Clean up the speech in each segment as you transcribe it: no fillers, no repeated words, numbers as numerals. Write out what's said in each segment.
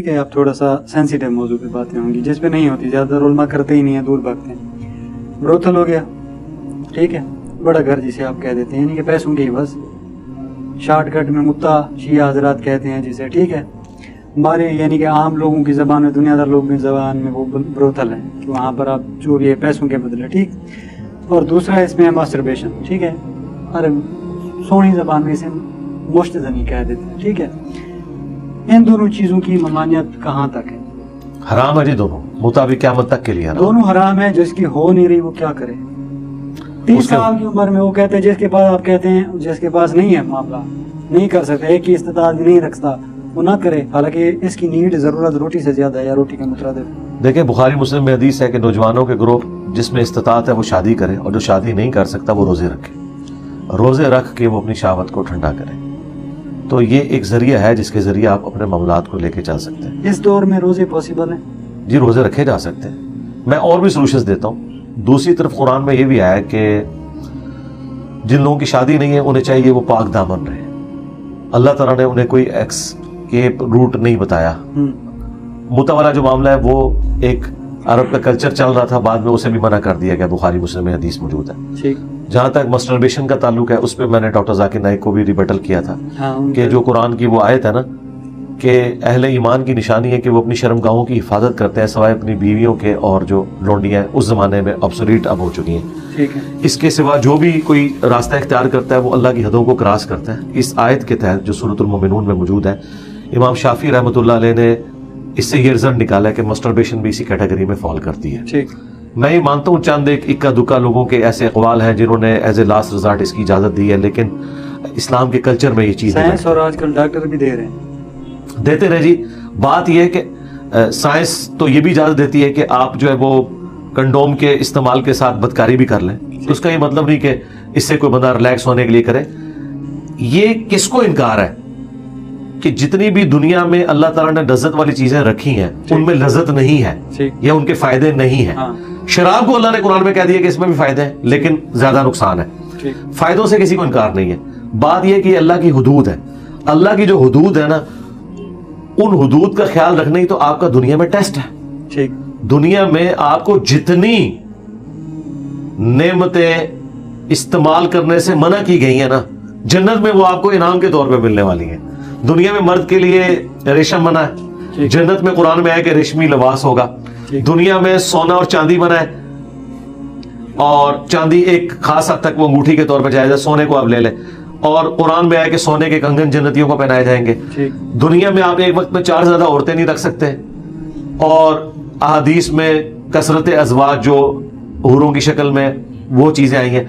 ٹھیک ہے, اب تھوڑا سا سینسیٹیو موضوع پہ باتیں ہوں گی جس پہ نہیں ہوتی, زیادہ تر علماء کرتے ہی نہیں ہیں, دور بھاگتے ہیں. بروتھل ہو گیا, ٹھیک ہے, بڑا گھر جسے آپ کہہ دیتے ہیں, یعنی کہ پیسوں کی بس شارٹ کٹ میں متا شیعہ حضرات کہتے ہیں جسے, ٹھیک ہے. ہمارے یعنی کہ عام لوگوں کی زبان میں, دنیا دار لوگوں کی زبان میں وہ بروتھل ہے کہ وہاں پر آپ جو بھی ہے پیسوں کے بدلے, ٹھیک. اور دوسرا اس میں ہے ماسٹربیشن, ٹھیک ہے, اور سونی زبان میں اسے مشت زنی کہہ دیتے ہیں, ٹھیک ہے. ان دونوں چیزوں کی ممانعت کہاں تک ہے؟ حرام ہے جی دونوں, مطابق قیامت تک کے لیے دونوں حرام ہے. جس کی ہو نہیں رہی وہ کیا کرے؟ 30 سال کی عمر میں وہ کہتے ہیں, جس کے پاس آپ کہتے ہیں جس کے پاس نہیں ہے معاملہ, نہیں کر سکتے, ایک کی استطاعت نہیں رکھتا, وہ نہ کرے, حالانکہ اس کی نیڈ ضرورت روٹی سے زیادہ ہے یا روٹی کے مترادف. دیکھیں بخاری مسلم میں حدیث ہے کہ نوجوانوں کے گروہ جس میں استطاعت ہے وہ شادی کرے, اور جو شادی نہیں کر سکتا وہ روزے رکھے, روزے رکھ کے وہ اپنی شہوت کو ٹھنڈا کرے. تو یہ ایک ذریعہ ہے جس کے ذریعے آپ اپنے معاملات کو لے کے چل سکتے ہیں. اس دور میں روزے پاسبل ہیں؟ جی روزے رکھے جا سکتے ہیں. میں اور بھی سولوشنز دیتا ہوں. دوسری طرف قرآن میں یہ بھی آیا کہ جن لوگوں کی شادی نہیں ہے انہیں چاہیے وہ پاک دامن رہے. اللہ تعالیٰ نے انہیں کوئی ایسکیپ روٹ نہیں بتایا. متوالا جو معاملہ ہے وہ ایک عرب کا کلچر چل رہا تھا, بعد میں اسے بھی منع کر دیا گیا, بخاری مسلم میں حدیث موجود ہے. جہاں تک مسٹربیشن کا تعلق ہے اس پہ میں نے ڈاکٹر ذاکر نائک کو بھی ریبٹل کیا تھا کہ جو قرآن کی وہ آیت ہے نا کہ اہل ایمان کی نشانی ہے کہ وہ اپنی شرمگاہوں کی حفاظت کرتے ہیں سوائے اپنی بیویوں کے, اور جو لونڈیاں اس زمانے میں obsolete اب ہو چکی ہیں. اس کے سوا جو بھی کوئی راستہ اختیار کرتا ہے وہ اللہ کی حدوں کو کراس کرتا ہے. اس آیت کے تحت جو سورۃ المومنون میں موجود ہے, امام شافعی رحمۃ اللہ علیہ نے اس سے یہ رزلٹ نکالا ہے کہ مسٹربیشن بھی اسی کیٹیگری میں فال کرتی ہے. میں یہ مانتا ہوں چند ایک اکا دکا لوگوں کے ایسے اقوال ہیں جنہوں نے ایز اے لاسٹ ریزارٹ اس کی اجازت دی ہے, لیکن اسلام کے کلچر میں یہ چیز سائنس اور آج کل ڈاکٹر بھی دے رہے ہیں, دیتے رہے جی. بات یہ ہے کہ سائنس تو یہ بھی اجازت دیتی ہے کہ آپ جو ہے وہ کنڈوم کے استعمال کے ساتھ بدکاری بھی کر لیں, تو اس کا یہ مطلب نہیں کہ اس سے کوئی بندہ ریلیکس ہونے کے لیے کرے. یہ کس کو انکار ہے کہ جتنی بھی دنیا میں اللہ تعالیٰ نے لذت والی چیزیں رکھی ہیں ان میں لذت نہیں ہے یا ان کے فائدے نہیں ہیں. شراب کو اللہ نے قرآن میں کہہ دیا کہ اس میں بھی فائدے ہیں لیکن زیادہ نقصان ہے. فائدوں سے کسی کو انکار نہیں ہے. بات یہ کہ یہ اللہ کی حدود ہے. اللہ کی جو حدود ہے نا, ان حدود کا خیال رکھنا ہی تو آپ کا دنیا میں ٹیسٹ ہے. دنیا میں آپ کو جتنی نعمتیں استعمال کرنے سے منع کی گئی ہیں نا, جنت میں وہ آپ کو انعام کے طور پہ ملنے والی ہیں. دنیا میں مرد کے لیے ریشم منع ہے, جنت میں قرآن میں آیا کہ ریشمی لباس ہوگا. دنیا میں سونا اور چاندی منع ہے, اور چاندی ایک خاص حد تک وہ انگوٹھی کے طور پہ جائز ہے, سونے کو آپ لے لیں. اور قرآن میں آیا کہ سونے کے کنگن جنتیوں کو پہنائے جائیں گے. دنیا میں آپ ایک وقت میں 4 سے زیادہ عورتیں نہیں رکھ سکتے, اور احادیث میں کثرت ازواج جو حوروں کی شکل میں وہ چیزیں آئی ہیں.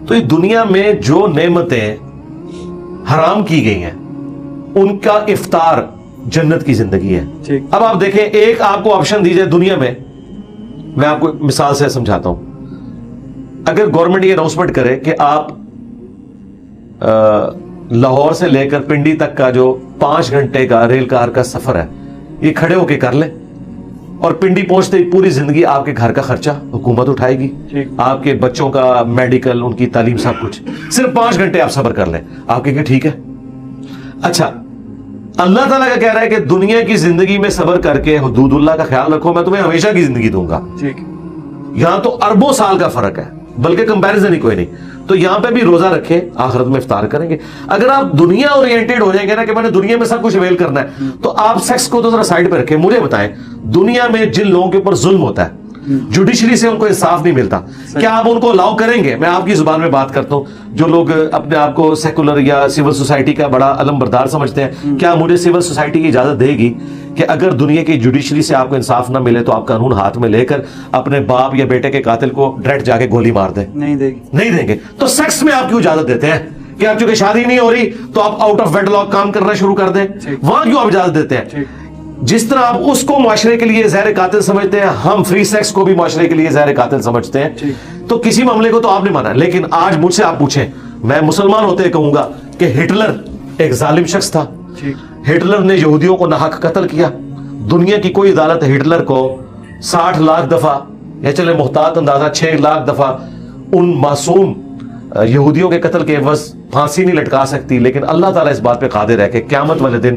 تو یہ دنیا میں جو نعمتیں حرام کی گئی ہیں ان کا افطار جنت کی زندگی ہے. اب آپ دیکھیں, ایک آپ کو آپشن دی جائے دنیا میں آپ کو مثال سے سمجھاتا ہوں. اگر گورنمنٹ یہ اناؤنسمنٹ کرے کہ آپ لاہور سے لے کر پنڈی تک کا جو 5 گھنٹے کا ریل کار کا سفر ہے یہ کھڑے ہو کے کر لیں, اور پنڈی پہنچتے ہی پوری زندگی آپ کے گھر کا خرچہ حکومت اٹھائے گی, آپ کے بچوں کا میڈیکل, ان کی تعلیم, سب کچھ, صرف 5 گھنٹے آپ صبر کر لیں, آپ کہیں گے ٹھیک ہے. اچھا, اللہ تعالیٰ کا کہہ رہا ہے کہ دنیا کی زندگی میں صبر کر کے حدود اللہ کا خیال رکھو, میں تمہیں ہمیشہ کی زندگی دوں گا. یہاں تو اربوں سال کا فرق ہے, بلکہ کمپیریزن ہی کوئی نہیں. تو یہاں پہ بھی روزہ رکھے, آخرت میں افطار کریں گے. اگر آپ دنیا اورینٹیڈ ہو جائیں گے نا کہ میں نے دنیا میں سب کچھ اویل کرنا ہے, تو آپ سیکس کو تو ذرا سائڈ پہ رکھیں. مجھے بتائیں, دنیا میں جن لوگوں کے اوپر ظلم ہوتا ہے, جوڈیشری سے ان کو انصاف نہیں ملتا, کیا آپ ان کو الاؤ کریں گے؟ میں آپ کی زبان میں بات کرتا ہوں. جو لوگ اپنے آپ کو سیکولر یا سول سوسائٹی کا بڑا علم بردار سمجھتے ہیں, کیا مجھے سول سوسائٹی کی اجازت دے گی کہ اگر دنیا کی جوڈیشری سے آپ کو انصاف نہ ملے تو آپ قانون ہاتھ میں لے کر اپنے باپ یا بیٹے کے قاتل کو ڈائریکٹ جا کے گولی مار دیں؟ نہیں دیں گے. تو سیکس میں آپ کیوں اجازت دیتے ہیں کہ آپ چونکہ شادی نہیں ہو رہی تو آپ آؤٹ آف ویڈ لاک کام کرنا شروع کر دیں؟ وہاں کیوں آپ اجازت دیتے ہیں؟ جس طرح آپ اس کو معاشرے کے لیے زہر قاتل سمجھتے ہیں, ہم فری سیکس کو بھی معاشرے کے لیے زہر قاتل سمجھتے ہیں. تو کسی معاملے کو تو آپ نے مانا, لیکن آج مجھ سے آپ پوچھیں, میں مسلمان ہوتے کہوں گا کہ ہٹلر ایک ظالم شخص تھا. ہٹلر نے یہودیوں کو ناحق قتل کیا. دنیا کی کوئی عدالت ہٹلر کو 60 لاکھ دفعہ یا چلے محتاط اندازہ 6 لاکھ دفعہ ان معصوم یہودیوں کے قتل کے عوض پھانسی نہیں لٹکا سکتی. لیکن اللہ تعالیٰ اس بات پہ قادر ہے کہ قیامت والے دن